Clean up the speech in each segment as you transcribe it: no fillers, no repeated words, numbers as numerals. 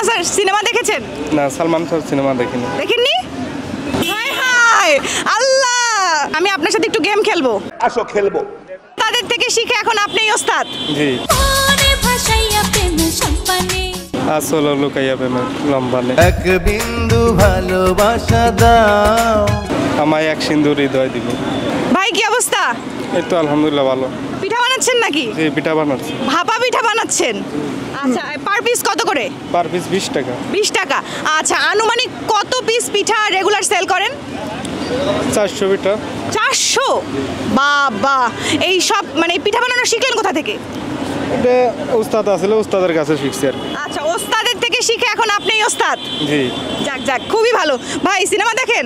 Sir cinema দেখেছেন? না, Salman Khan cinema দেখিনি। দেখেননি? হায় হায় আল্লাহ, আমি আপনার সাথে একটু গেম খেলবো। আসো খেলবো। তাদের থেকে শিখে এখন আপনিই ওস্তাদ। জি। আসল লুকাইয়া প্রেমে লম্বা নেই। এক বিন্দু ভালোবাসা দাও, আমায় এক সিন্ধুর হৃদয় দিব। ভাই কি অবস্থা? এই তো আলহামদুলিল্লাহ ভালো। পিঠা বানাচ্ছেন নাকি? জি, পিঠা বানাচ্ছি। ভাপা পিঠা বানাচ্ছেন? আচ্ছা, পার পিস কত করে? পার পিস 20 টাকা। 20 টাকা। আচ্ছা, আনুমানিক কত পিস পিঠা রেগুলার সেল করেন? 400 পিঠা। 400? বাবা, এই সব মানে পিঠা বানানো শিখলেন কোথা থেকে? এটা উস্তাদ আসলে উস্তাদের কাছে শিখছি আর কি। আচ্ছা, ওস্তাদের থেকে শিখে এখন আপনিই ওস্তাদ। জি। যাক যাক, খুবই ভালো। ভাই সিনেমা দেখেন?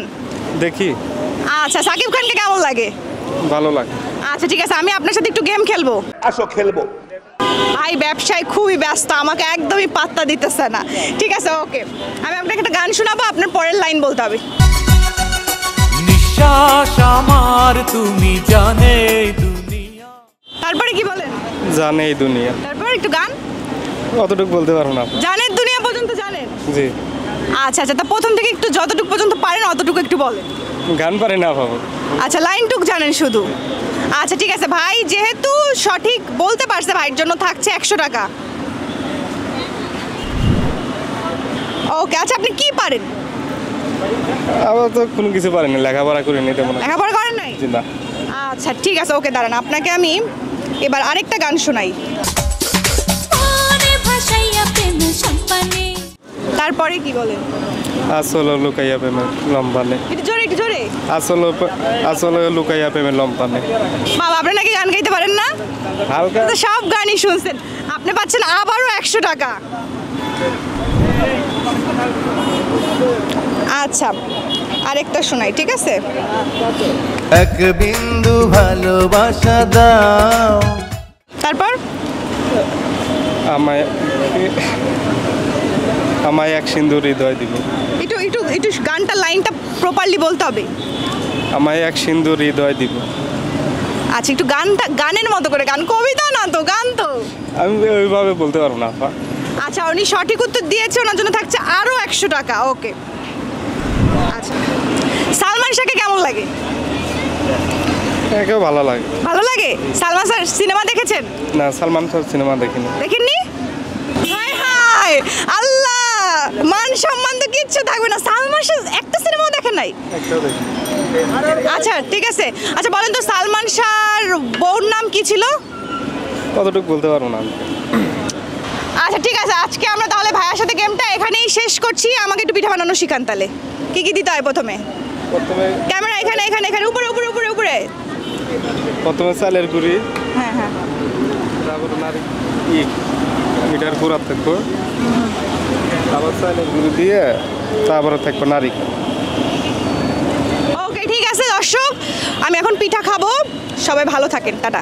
দেখি। আচ্ছা, সাকিব খানকে কেমন লাগে? ভালো লাগে। আচ্ছা ঠিক আছে, আমি আপনার সাথে একটু গেম খেলবো। আসো খেলবো। ভাই ব্যবসায় খুবই ব্যস্ত, আমাকে একদমই পাত্তা দিতেছে না। ঠিক আছে, ওকে, আমি আপনাকে একটা গান শোনাবো, আপনার পরের লাইন বলতে হবে। নিঃশ্বাস আমার তুমি জানে দুনিয়া। তারপরে কি বলেন? জানে এই দুনিয়া। তারপর একটু গান। অতটুকু বলতে পারবো না। জানের দুনিয়া পর্যন্ত জানেন? জি। আচ্ছা আচ্ছা, তা প্রথম থেকে একটু যতটুকু পর্যন্ত পারেন অতটুকু একটু বলেন। গান পারি না বাবু। আচ্ছা, লাইনটুক জানেন শুধু? আচ্ছা ঠিক আছে, ভাই যেহেতু সঠিক বলতে পারছে, ভাইয়ের জন্য থাকছে 100 টাকা। ওকে, আচ্ছা আপনি কি পারেন? আবার তো কোনো কিছু পারি না, লেখাপড়া করিনি তেমন। লেখাপড়া করেন নাই? জি না। আচ্ছা ঠিক আছে, ওকে দাঁড়ান, আপনাকে আমি এবার আরেকটা গান শোনাই। তারপরে কি বলেন? আসল লুকাইয়া প্রেমে লম্বা নেই। একটু জোরে, একটু জোরে। আসল লুকাইয়া প্রেমে লম্বা নেই। বাবা, আপনি নাকি গান গাইতে পারেন না? হালকা। তো সব গানই শুনছেন, আপনি পাচ্ছেন আবারও 100 টাকা। আচ্ছা, আরেকটা শোনাই, ঠিক আছে? এক বিন্দু ভালোবাসা দাও। তারপর আমায় এক সিন্ধুর হৃদয় দিব। একটু একটু একটু গানটা লাইনটা প্রপারলি বলতে হবে। আমায় এক সিন্ধুর হৃদয় দিব। আচ্ছা, একটু গানটা গানের মতো করে, গান কবিতা না তো, গান তো। আমি ওইভাবে বলতে পারবো না আপা। আচ্ছা, উনি সঠিক উত্তর দিয়েছে, ওনার জন্য থাকছে আরও 100 টাকা। ওকে, আচ্ছা, সালমান শাহকে কেমন লাগে? একেও ভালো লাগে। ভালো লাগে? সালমান স্যার সিনেমা দেখেছেন? না, সালমান খান সিনেমা দেখিনি। দেখেননি? হায় হায় আল্লাহ, মান সম্মান তো কিচ্ছু থাকবে না। সালমান শাহ একটা সিনেমাও দেখেন নাই? একটাও দেখি। আচ্ছা ঠিক আছে, আচ্ছা বলেন তো সালমান শাহর বউর নাম কি ছিল? কতটুকু বলতে পারবো না আমি। আচ্ছা ঠিক আছে, আজকে আমরা তাহলে ভাইয়ার সাথে গেমটা এখানেই শেষ করছি। আমাকে একটু পিঠা বানানো শিখান তাহলে। কি কি দিতে হয় প্রথমে? ক্যামেরা এখানে এখানে এখানে, উপরে উপরে উপরে উপরে। প্রথমে চালের গুঁড়ি, হ্যাঁ হ্যাঁ, তারপরে মিঠার গুঁড়া থাকবো, তারপর চালের গুঁড়ি দিয়ে তারপরে থাকবো নারিকেল। ওকে ঠিক আছে দর্শক, আমি এখন পিঠা খাবো। সবাই ভালো থাকেন, টাটা।